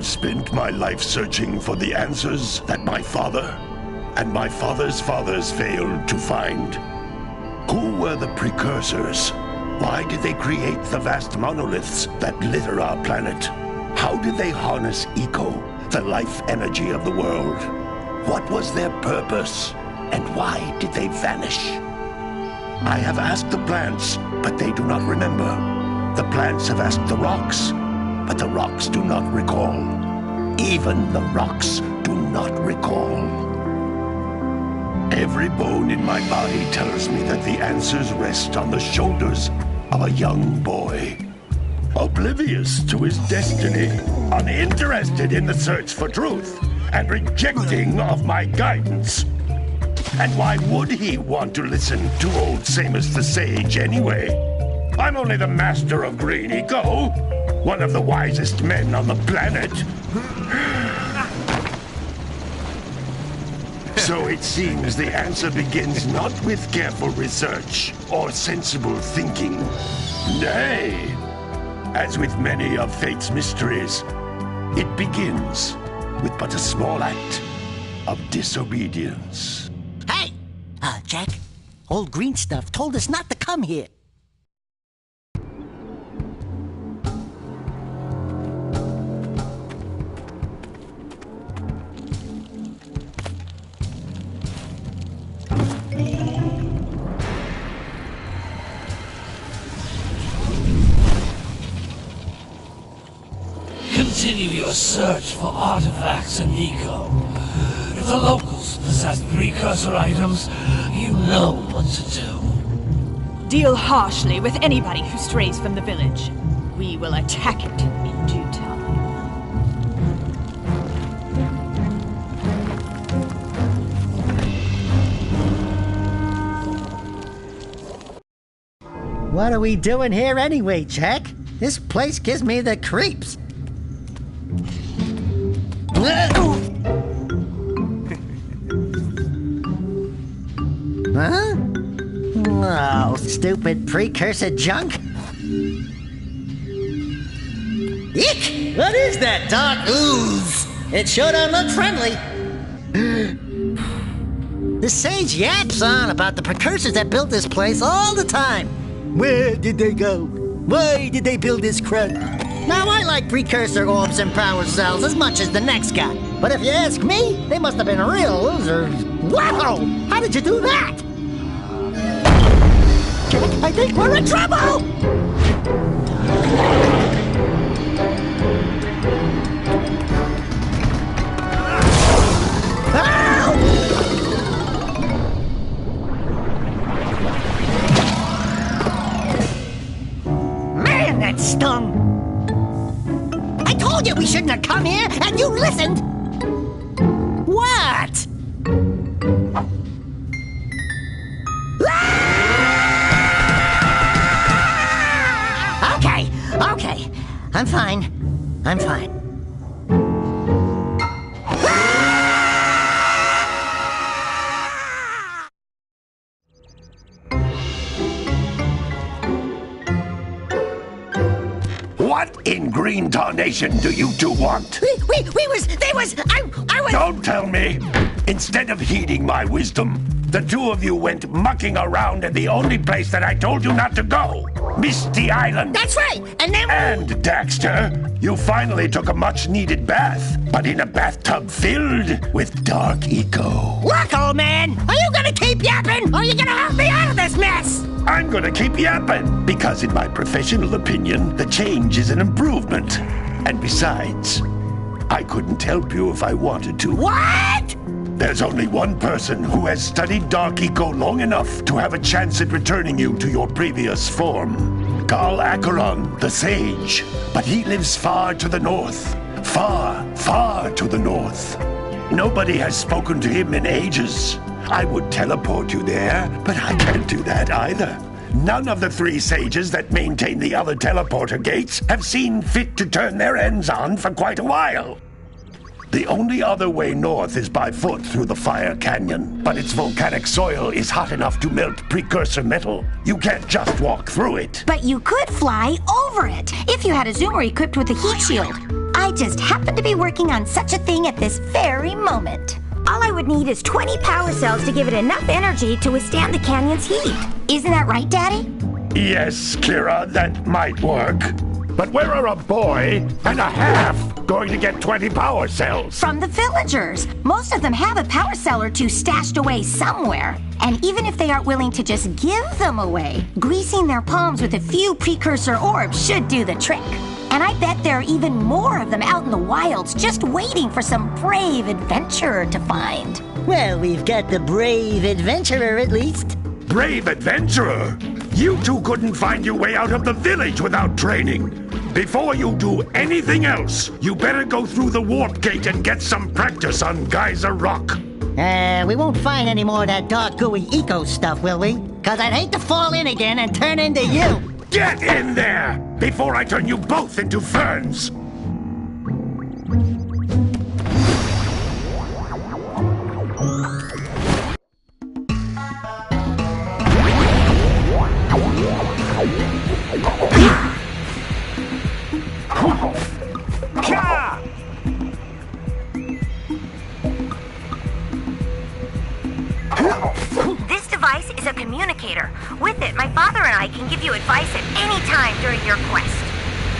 have spent my life searching for the answers that my father and my father's fathers failed to find. Who were the Precursors? Why did they create the vast monoliths that litter our planet? How did they harness eco, the life energy of the world? What was their purpose? And why did they vanish? I have asked the plants, but they do not remember. The plants have asked the rocks, but the rocks do not recall. Even the rocks do not recall. Every bone in my body tells me that the answers rest on the shoulders of a young boy. Oblivious to his destiny, uninterested in the search for truth, and rejecting of my guidance. And why would he want to listen to old Samus the Sage anyway? I'm only the master of green eco, one of the wisest men on the planet. So it seems the answer begins not with careful research or sensible thinking. Nay, as with many of fate's mysteries, it begins with but a small act of disobedience. Hey! Jack, old green stuff told us not to come here. Continue your search for artifacts and eco. If the locals possess precursor items, you know what to do. Deal harshly with anybody who strays from the village. We will attack it in due time. What are we doing here anyway, Jack? This place gives me the creeps. Huh? Oh, stupid precursor junk. Eek! What is that dark ooze? It sure don't look friendly. The sage yaps on about the precursors that built this place all the time. Where did they go? Why did they build this crud? Now, I like precursor orbs and power cells as much as the next guy. But if you ask me, they must have been real losers. Wow! How did you do that? I think we're in trouble! Man, that stung! I told you we shouldn't have come here, and you listened! What? Okay. I'm fine. What in green tarnation do you two want? I was... Don't tell me! Instead of heeding my wisdom, the two of you went mucking around in the only place that I told you not to go. Misty Island. That's right, and then... And, Daxter, you finally took a much-needed bath, but in a bathtub filled with dark eco. Look, old man, are you gonna keep yapping, or are you gonna help me out of this mess? I'm gonna keep yapping, because in my professional opinion, the change is an improvement. And besides, I couldn't help you if I wanted to. What? There's only one person who has studied Dark Eco long enough to have a chance at returning you to your previous form. Carl Acheron, the Sage. But he lives far to the north. Far, far to the north. Nobody has spoken to him in ages. I would teleport you there, but I can't do that either. None of the three sages that maintain the other teleporter gates have seen fit to turn their ends on for quite a while. The only other way north is by foot through the Fire Canyon, but its volcanic soil is hot enough to melt precursor metal. You can't just walk through it. But you could fly over it, if you had a zoomer equipped with a heat shield. I just happen to be working on such a thing at this very moment. All I would need is 20 power cells to give it enough energy to withstand the canyon's heat. Isn't that right, Daddy? Yes, Kira, that might work. But where are a boy and a half going to get 20 power cells? From the villagers. Most of them have a power cell or two stashed away somewhere. And even if they aren't willing to just give them away, greasing their palms with a few precursor orbs should do the trick. And I bet there are even more of them out in the wilds just waiting for some brave adventurer to find. Well, we've got the brave adventurer at least. Brave adventurer? You two couldn't find your way out of the village without training. Before you do anything else, you better go through the warp gate and get some practice on Geyser Rock. We won't find any more of that dark gooey eco stuff, will we? 'Cause I'd hate to fall in again and turn into you. Get in there before I turn you both into ferns. This device is a communicator. With it, my father and I can give you advice at any time during your quest.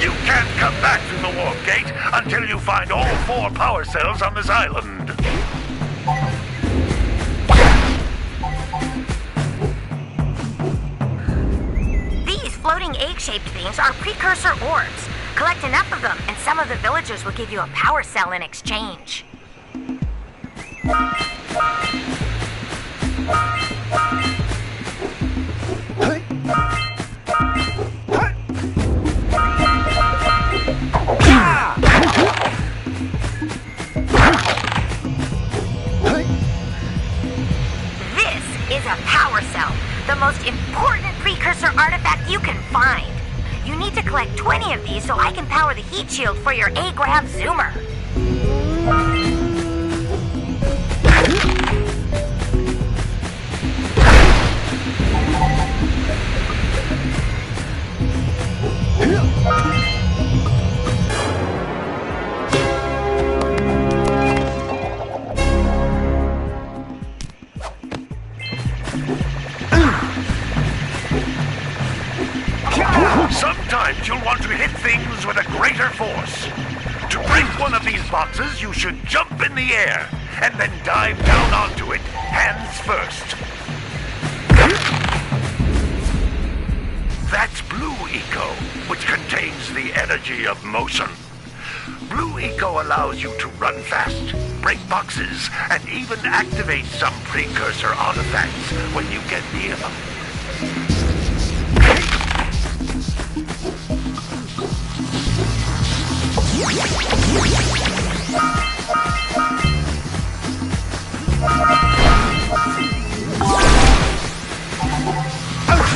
You can't come back through the warp gate until you find all 4 power cells on this island. These floating egg-shaped things are precursor orbs. Collect enough of them, and some of the villagers will give you a power cell in exchange. This is a power cell, the most important precursor artifact you can find. You need to collect 20 of these so I can power the heat shield for your A-Grav zoomer. Sometimes you'll want to hit things with a greater force. To break one of these boxes, you should jump in the air and then dive down onto it, hands first. That's Blue Eco, which contains the energy of motion. Blue Eco allows you to run fast, break boxes, and even activate some precursor artifacts when you get near them.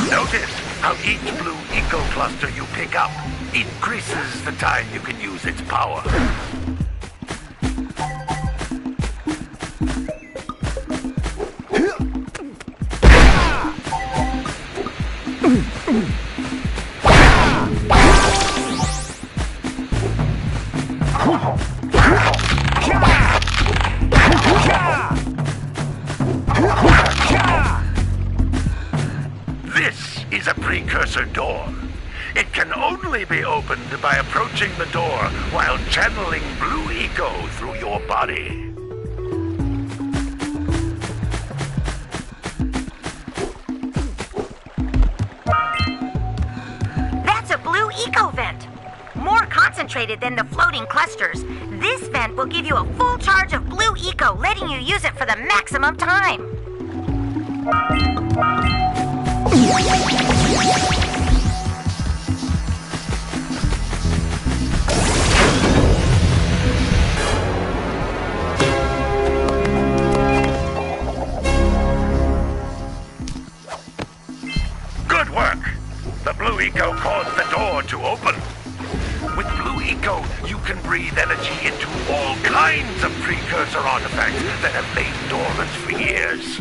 Notice how each Blue Eco cluster you pick up increases the time you can use its power. This is a precursor door. It can only be opened by approaching the door while channeling Blue Eco through your body. That's a Blue Eco vent. More concentrated than the floating clusters. This vent will give you a full charge of Blue Eco, letting you use it for the maximum time. Good work! The Blue Eco caused the door to open. With Blue Eco, you can breathe energy into all kinds of precursor artifacts that have lain dormant for years.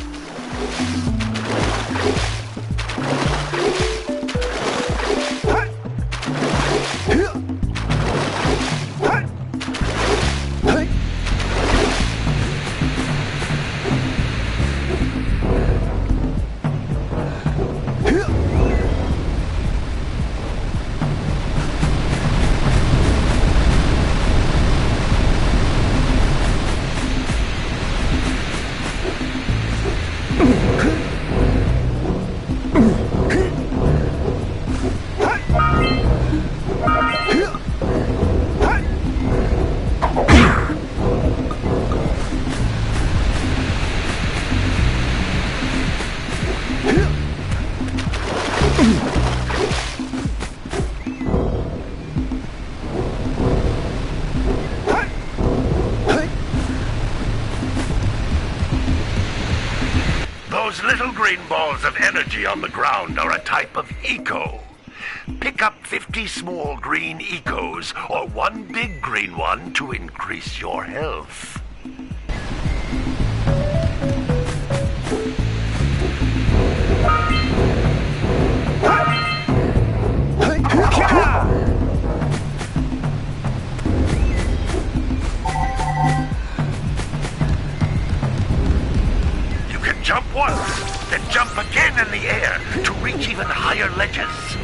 Those little green balls of energy on the ground are a type of eco. Pick up 50 small green ecos or one big green one to increase your health. You can jump once, then jump again in the air to reach even higher ledges.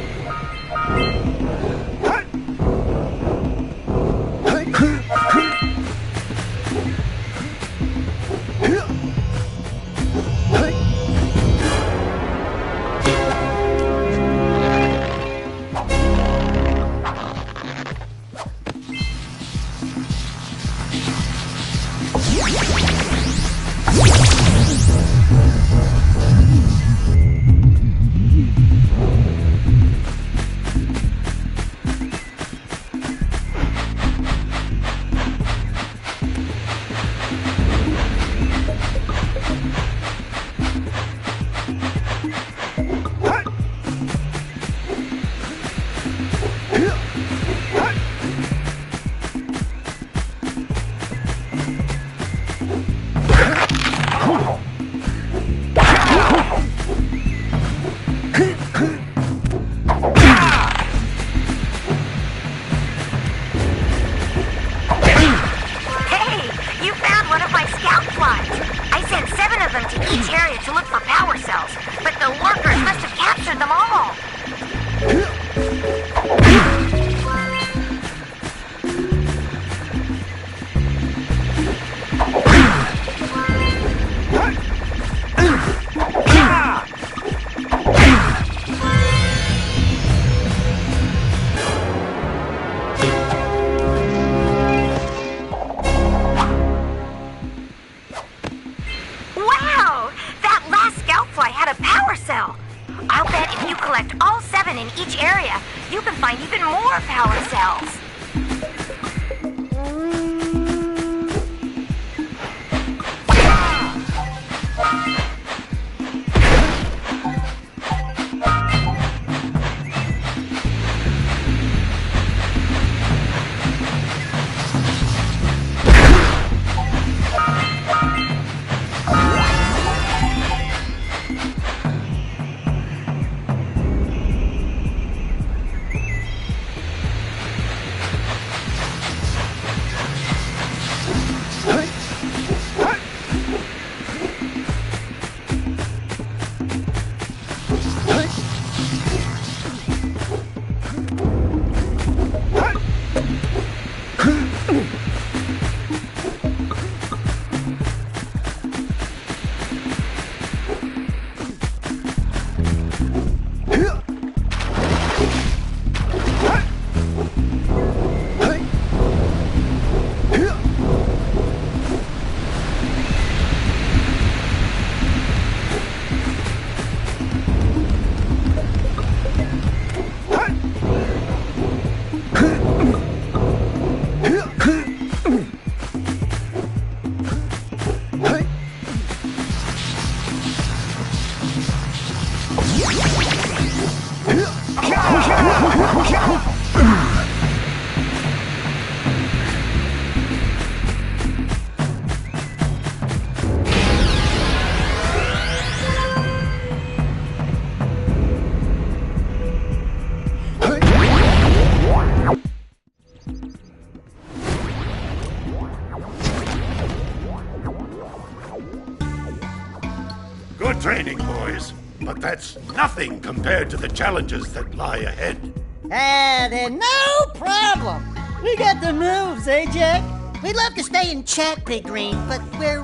Good training, boys. But that's nothing compared to the challenges that lie ahead. Then no problem. We got the moves, eh, Jack? We'd love to stay and chat, Big Green, but we're,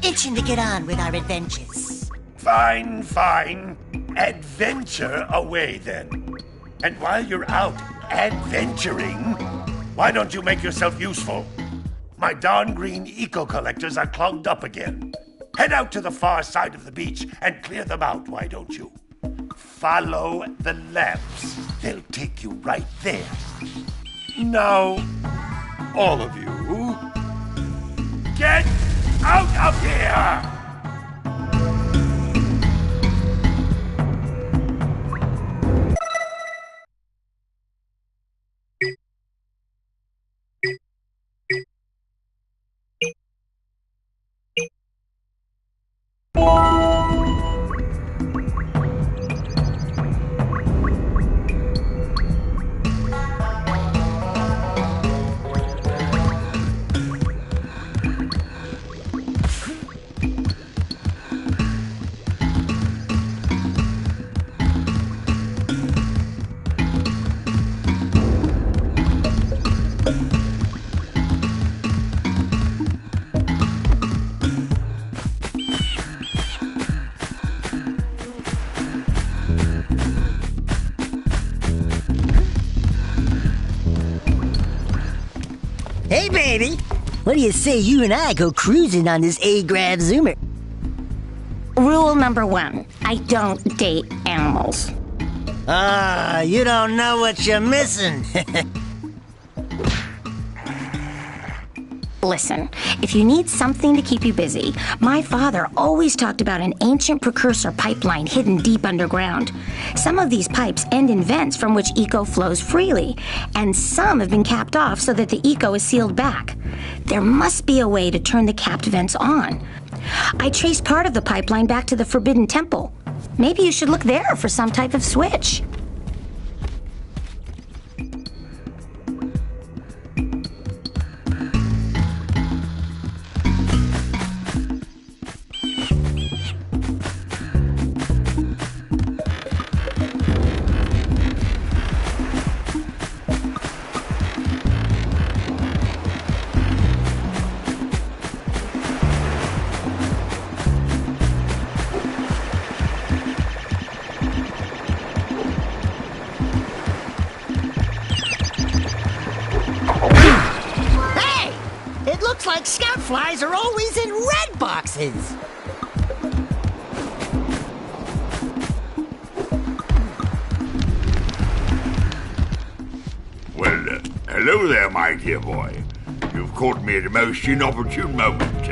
itching to get on with our adventures. Fine, fine. Adventure away, then. And while you're out adventuring, why don't you make yourself useful? My darn green eco-collectors are clogged up again. Head out to the far side of the beach and clear them out, why don't you? Follow the lamps. They'll take you right there. Now, all of you, get out of here! Hey, baby! What do you say you and I go cruising on this A-Grav Zoomer? Rule number 1, I don't date animals. Ah, you don't know what you're missing. Listen, if you need something to keep you busy, my father always talked about an ancient precursor pipeline hidden deep underground. Some of these pipes end in vents from which eco flows freely, and some have been capped off so that the eco is sealed back. There must be a way to turn the capped vents on. I traced part of the pipeline back to the Forbidden Temple. Maybe you should look there for some type of switch. Like scout flies are always in red boxes. Well, hello there, my dear boy. You've caught me at a most inopportune moment.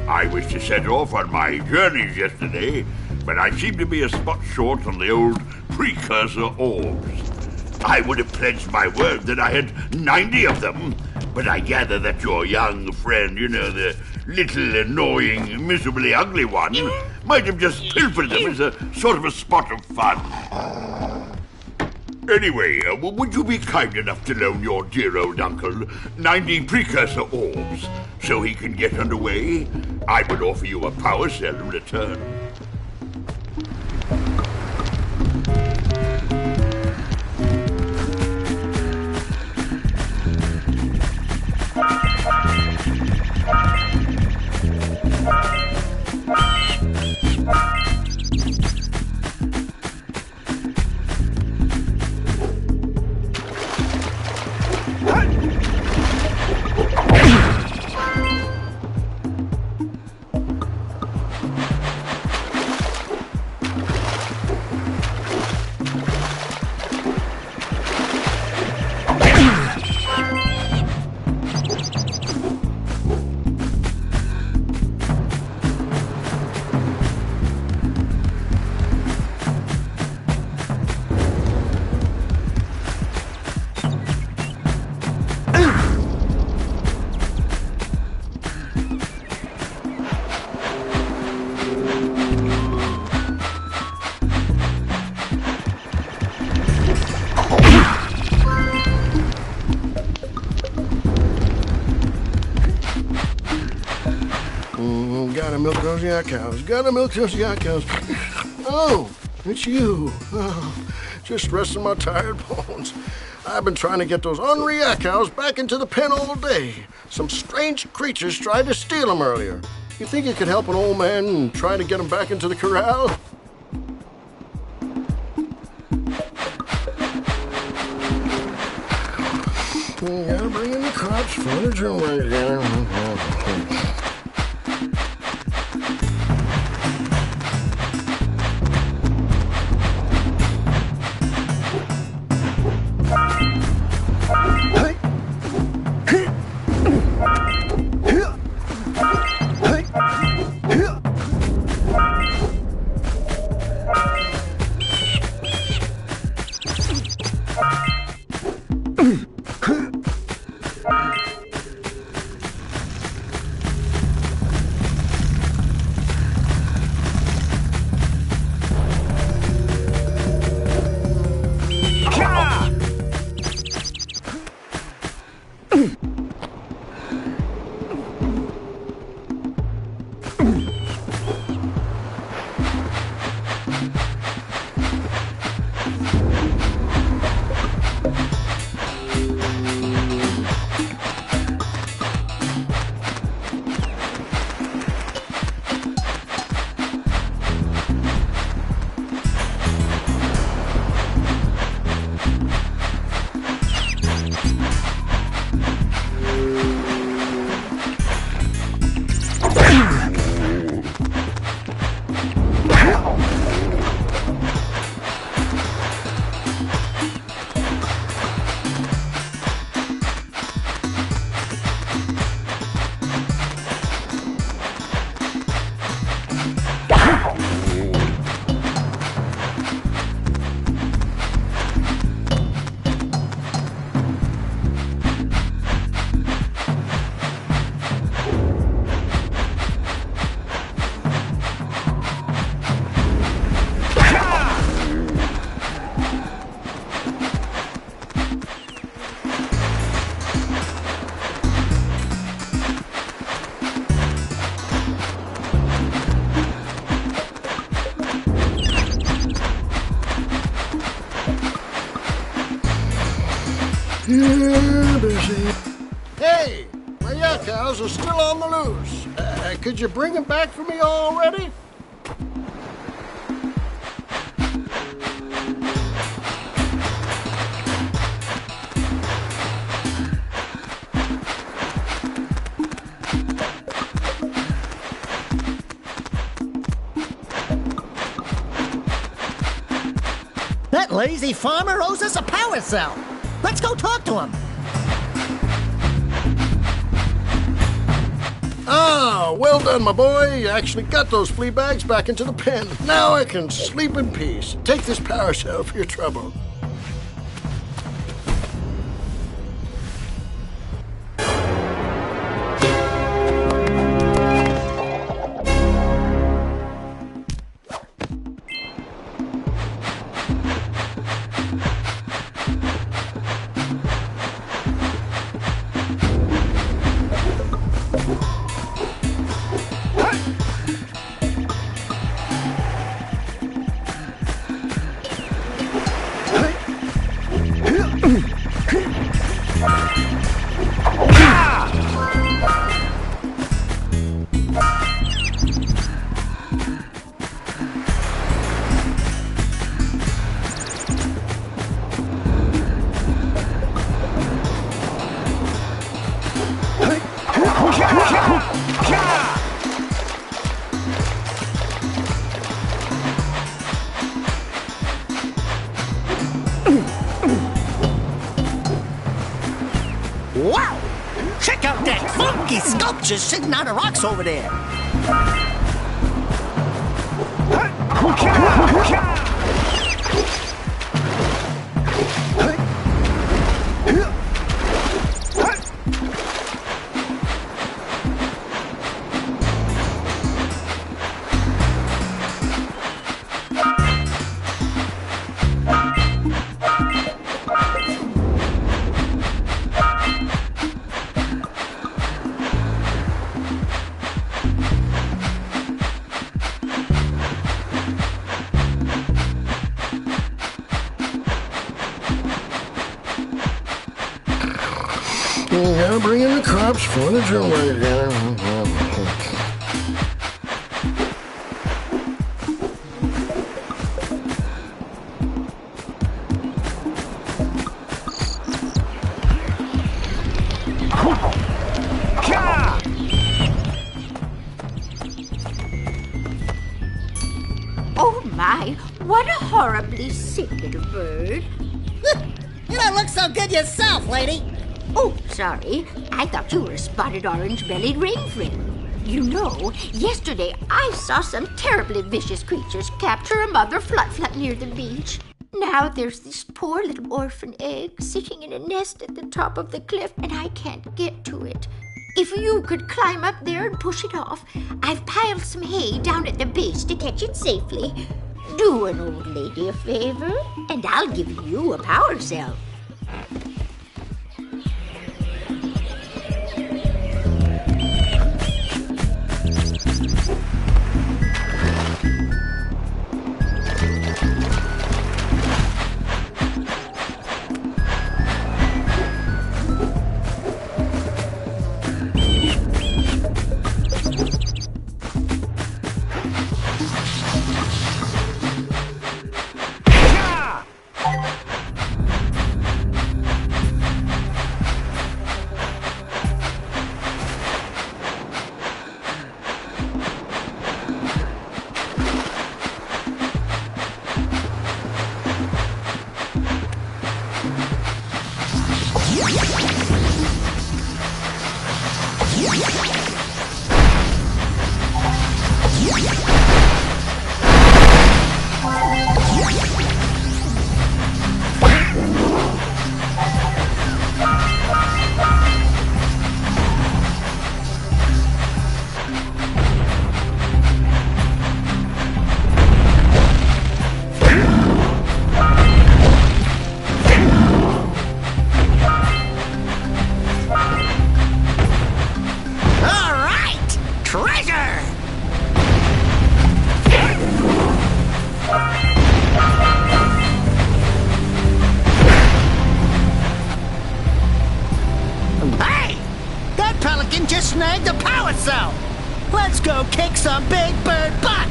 I was to set off on my journeys yesterday, but I seem to be a spot short on the old Precursor orbs. I would have pledged my word that I had 90 of them, but I gather that your young friend, you know, the little annoying, miserably ugly one, might have just pilfered them as a sort of a spot of fun. Anyway, would you be kind enough to loan your dear old uncle 90 Precursor orbs so he can get underway? I would offer you a power cell in return. Gotta milk those yak cows. Gotta milk those yak cows. Oh, it's you. Oh, just resting my tired bones. I've been trying to get those ornery yak cows back into the pen all day. Some strange creatures tried to steal them earlier. You think you could help an old man and try to get them back into the corral? You gotta bring in the crops, footage, and right. Yeah, busy. Hey, my yak cows are still on the loose. Could you bring them back for me already? That lazy farmer owes us a power cell. Let's go talk to him. Ah, well done, my boy. You actually got those flea bags back into the pen. Now I can sleep in peace. Take this power cell for your trouble. Wow! Check out that funky sculpture sitting on the rocks over there. Yeah, bring in the crops for the drill wagon. Oh my, what a horribly sick little bird. You don't look so good yourself, lady. Oh, sorry. I thought you were a spotted orange-bellied rainfin. You know, yesterday I saw some terribly vicious creatures capture a mother flut-flut near the beach. Now there's this poor little orphan egg sitting in a nest at the top of the cliff, and I can't get to it. If you could climb up there and push it off, I've piled some hay down at the base to catch it safely. Do an old lady a favor, and I'll give you a power cell. snagged a power cell! Let's go kick some big bird butt!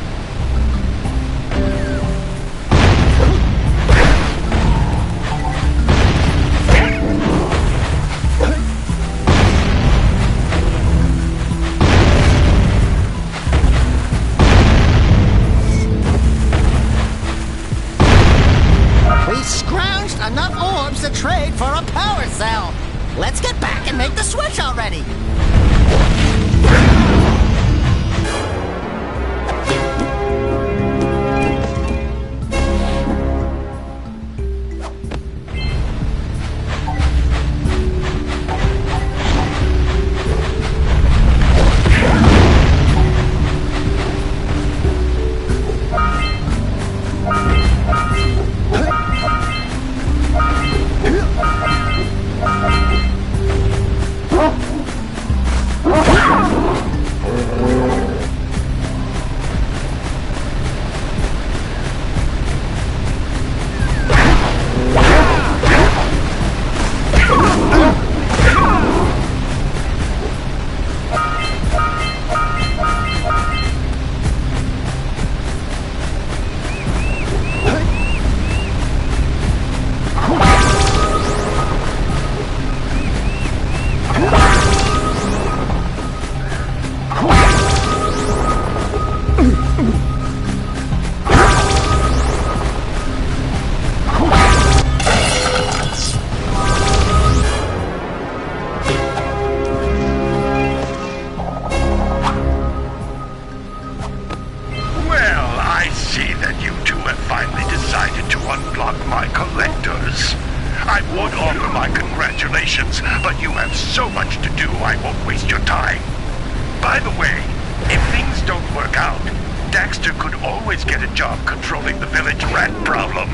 We scrounged enough orbs to trade for a power cell. Let's get back and make the switch already. But you have so much to do, I won't waste your time. By the way, if things don't work out, Daxter could always get a job controlling the village rat problem.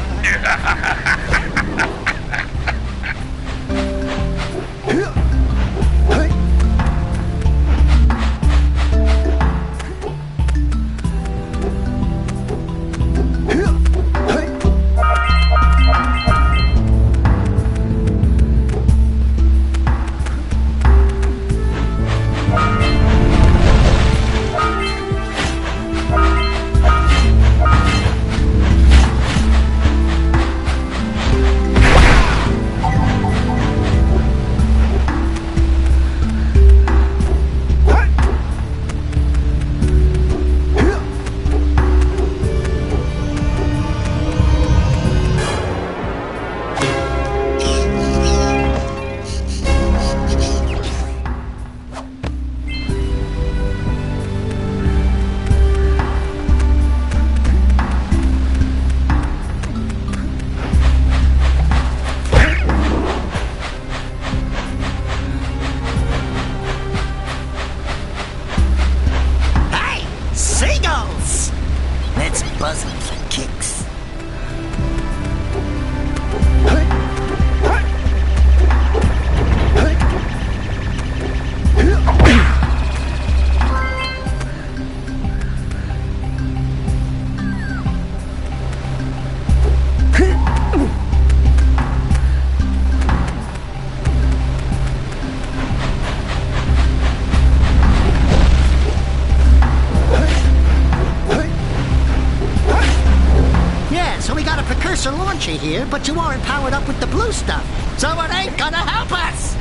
Let's buzz them for kicks. Precursor launcher here, but you aren't powered up with the blue stuff, so it ain't gonna help us!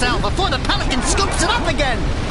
cell before the pelican scoops it up again!